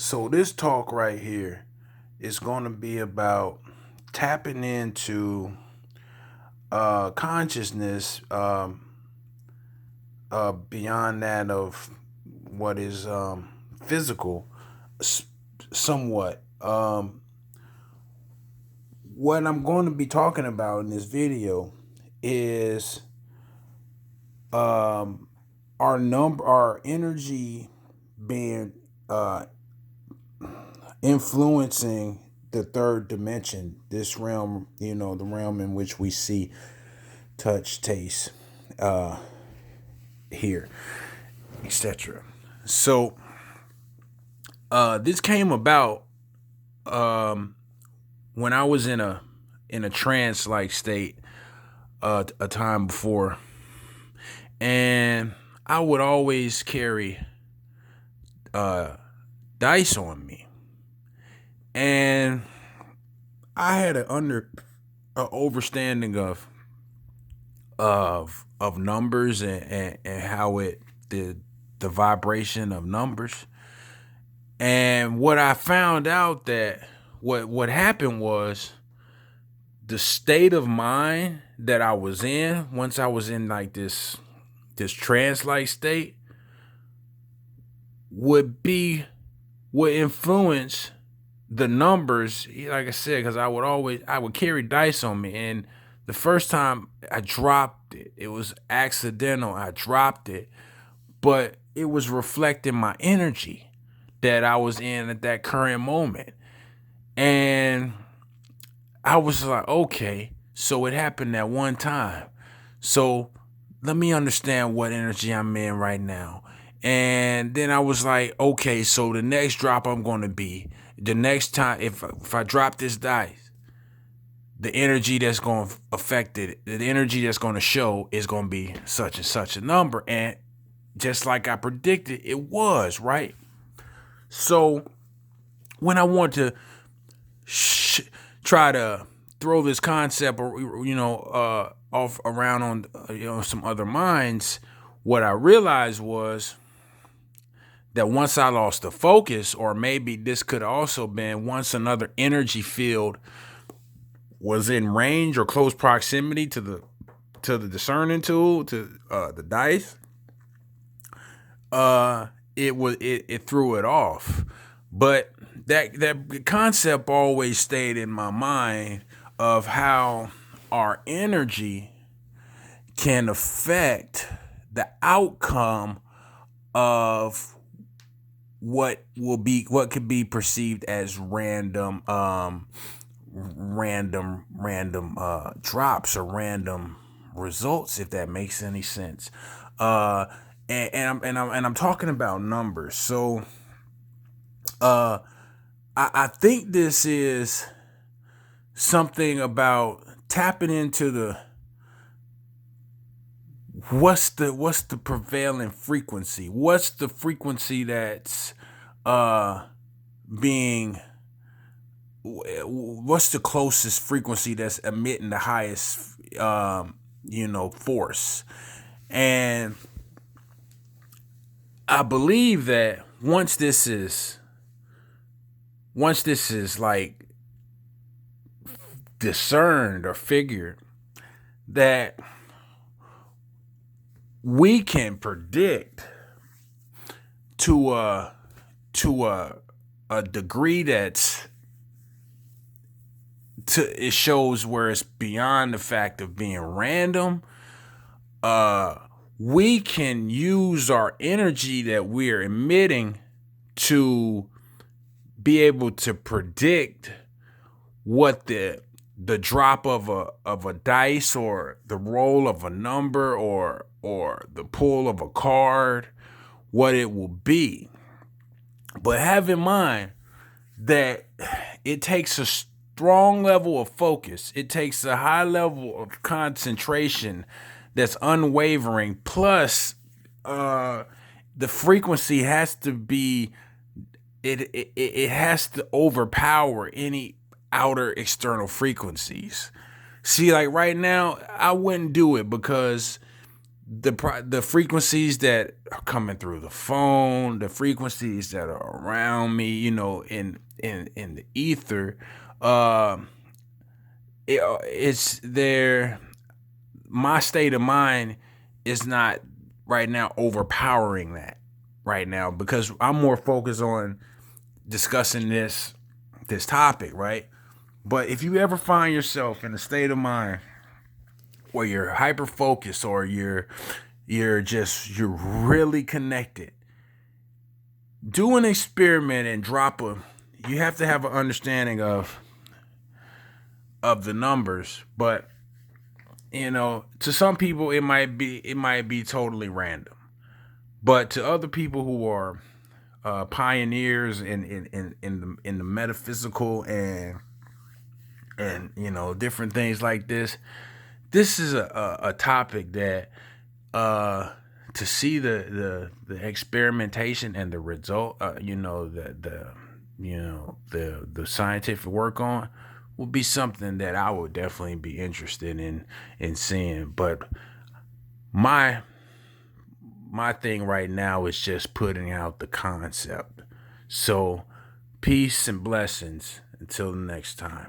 So this talk right here is going to be about tapping into consciousness beyond that of what is physical, s- somewhat. What I'm going to be talking about in this video is um, our energy being uh, influencing the third dimension, this realm, the realm in which we see, touch, taste, uh, hear, etc. So, this came about um, when I was in a trance like state a time before, and I would always carry uh, dice on me, and I had a overstanding of numbers and how the vibration of numbers. And what I found out that what happened was the state of mind that I was in once I was in like this trance like state would influence the numbers, like I said, because I would carry dice on me, and the first time I dropped it, it was accidental. I dropped it, but it was reflecting my energy that I was in at that current moment, and I was like, okay, so it happened that one time, so let me understand what energy I'm in right now. And then I was like, okay, so the next drop I'm going to be, the next time, if I drop this dice, the energy that's going to affect it, the energy that's going to show is going to be such and such a number. And just like I predicted, it was, right? So when I want to try to throw this concept or off around on some other minds, what I realized was that once I lost the focus, or maybe this could also been once another energy field was in range or close proximity to the discerning tool, to the dice, it threw it off. But that concept always stayed in my mind of how our energy can affect the outcome of what could be perceived as random drops or random results, if that makes any sense. uh and I'm talking about numbers. So uh I think this is something about tapping into the what's the prevailing frequency, what's the frequency that's uh being what's the closest frequency that's emitting the highest force. And I believe that once this is like discerned or figured, that we can predict to a degree that's it shows where it's beyond the fact of being random. We can use our energy that we're emitting to be able to predict what the drop of a dice, or the roll of a number, or the pull of a card, what it will be. But have in mind that it takes a strong level of focus. It takes a high level of concentration that's unwavering. Plus, the frequency has to be it has to overpower any outer external frequencies. See, like right now, I wouldn't do it because the frequencies that are coming through the phone, the frequencies that are around me, in the ether, uh, it's there. My state of mind is not right now overpowering that right now, because I'm more focused on discussing this topic, right? But if you ever find yourself in a state of mind where you're hyper focused, or you're really connected, do an experiment and you have to have an understanding of the numbers. But to some people it might be totally random, but to other people who are pioneers in the metaphysical, and different things like this is a topic that, to see the experimentation and the result, the scientific work on, would be something that I would definitely be interested in seeing. But my my thing right now is just putting out the concept. So peace and blessings until the next time.